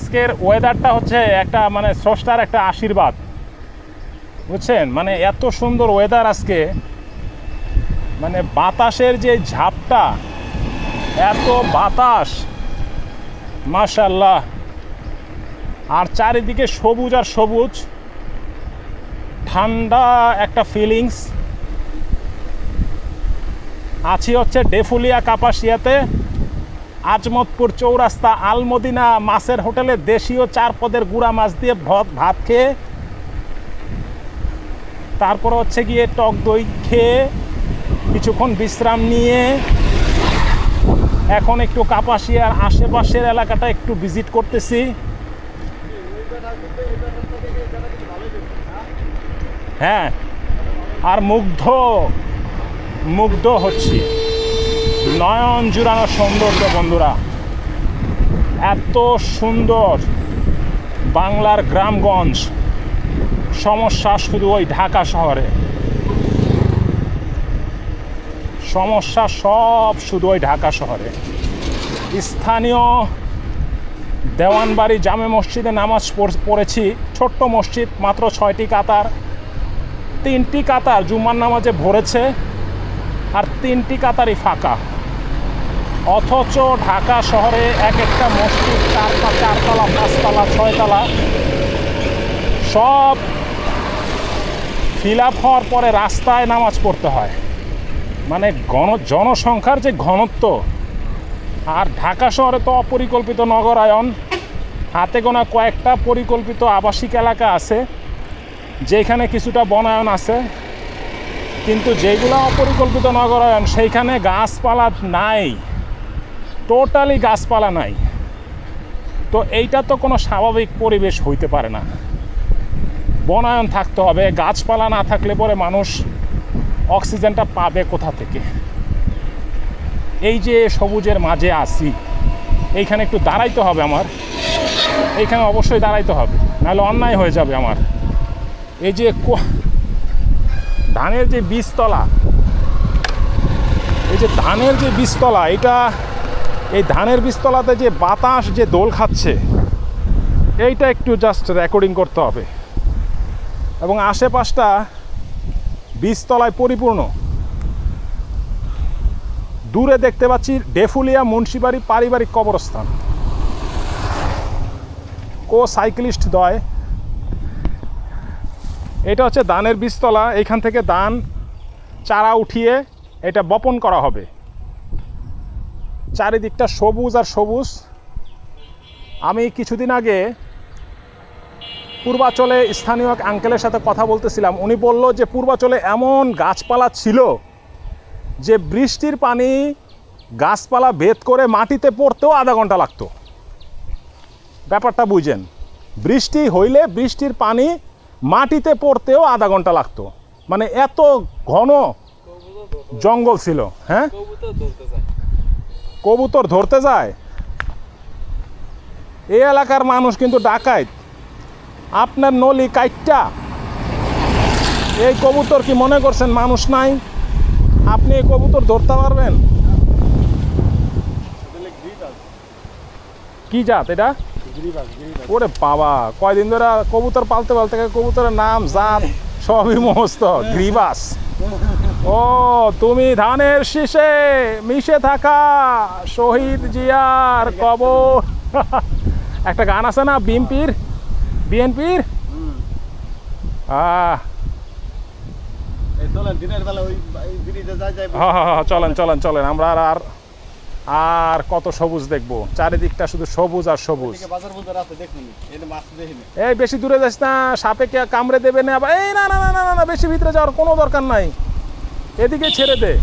আজকের ওয়েদারটা হচ্ছে একটা মানে স্রষ্টার একটা আশীর্বাদ, বুঝছেন? মানে এত সুন্দর ওয়েদার আজকে, মানে বাতাসের যে ঝাপটা, এত বাতাস, মাশাআল্লাহ। আর চারিদিকে সবুজ আর সবুজ, ঠান্ডা একটা ফিলিংস। আছি হচ্ছে ডেফুলিয়া কাপাসিয়াতে, আজমতপুর চৌরাস্তা আলমদিনা মাছের হোটেলে দেশীয় 4 পদের গুঁড়া মাছ দিয়ে ভাত খেয়ে, তারপর হচ্ছে গিয়ে টক দই খেয়ে কিছুক্ষণ বিশ্রাম নিয়ে এখন একটু কাপাসিয়ার আশেপাশের এলাকাটা একটু ভিজিট করতেছি। হ্যাঁ, আর মুগ্ধ হচ্ছি, নয়ন জুড়ানো সৌন্দর্য বন্ধুরা। এত সুন্দর বাংলার গ্রামগঞ্জ, সমস্যা শুধু ওই ঢাকা শহরে, সমস্যা সব শুধু ওই ঢাকা শহরে। স্থানীয় দেওয়ানবাড়ি জামে মসজিদে নামাজ পড়েছি, ছোট্ট মসজিদ, মাত্র 6টি কাতার, 3টি কাতার জুম্মার নামাজে ভরেছে আর 3টি কাতারই ফাঁকা। অথচ ঢাকা শহরে এক একটা মসজিদ 4তলা, 5তলা, 6তলা সব ফিল আপ হওয়ার পরে রাস্তায় নামাজ পড়তে হয়। মানে জনসংখ্যার যে ঘনত্ব, আর ঢাকা শহরে তো অপরিকল্পিত নগরায়ন, হাতে গোনা কয়েকটা পরিকল্পিত আবাসিক এলাকা আছে যেখানে কিছুটা বনায়ন আছে, কিন্তু যেগুলো অপরিকল্পিত নগরায়ন সেইখানে গাছপালা নাই, টোটালি গাছপালা নাই। তো এইটা তো কোনো স্বাভাবিক পরিবেশ হইতে পারে না, বনায়ন থাকতে হবে। গাছপালা না থাকলে পরে মানুষ অক্সিজেনটা পাবে কোথা থেকে? এই যে সবুজের মাঝে আছি, এইখানে একটু দাঁড়াইতে হবে আমার, এইখানে অবশ্যই দাঁড়াইতে হবে, নাহলে অন্যায় হয়ে যাবে আমার। এই যে ধানের যে বীজতলা, এই যে ধানের যে বীজতলা, এই ধানের বীজতলাতে যে বাতাস যে দোল খাচ্ছে, এইটা একটু জাস্ট রেকর্ডিং করতে হবে। এবং আশেপাশটা বীজতলায় পরিপূর্ণ। দূরে দেখতে পাচ্ছি ডেফুলিয়া মুন্সিবাড়ি পারিবারিক কবরস্থান। সাইক্লিস্ট দয়, এটা হচ্ছে ধানের বীজতলা। এইখান থেকে ধান চারা উঠিয়ে এটা বপন করা হবে। চারিদিকটা সবুজ আর সবুজ। আমি কিছুদিন আগে পূর্বাচলে স্থানীয় এক আঙ্কেলের সাথে কথা বলতেছিলাম, উনি বলল যে পূর্বাচলে এমন গাছপালা ছিল যে বৃষ্টির পানি গাছপালা ভেদ করে মাটিতে পড়তেও আধা ঘন্টা লাগতো। ব্যাপারটা বুঝেন, বৃষ্টি হইলে বৃষ্টির পানি মাটিতে পড়তেও আধা ঘন্টা লাগতো, মানে এত ঘন জঙ্গল ছিল। হ্যাঁ, কবুতর ধরতে যায়। এই এলাকার মানুষ কিন্তু ডাকাইত, আপনার নলি কাইটটা এই কবুতর কি মনে করছেন মানুষ নাই? আপনি এই কবুতর ধরতে পারবেন? কি জাত এটা? ওরে বাবা, কয়দিন ধরে কবুতর পালতে কবুতরের নাম জাত সবই মস্ত। গ্রিবাস। ও, তুমি ধানের শীষে মিশে থাকা শহীদ জিয়ার কবর। একটা গান আছে না, বিএনপির চলেন আমরা আর কত সবুজ দেখবো। চারিদিকটা শুধু সবুজ আর সবুজ। এই বেশি দূরে যাস না, সাপে কামড়ে দেবে না। এই না, বেশি ভিতরে যাওয়ার কোনো দরকার নাই, এদিকে ছেড়ে দে।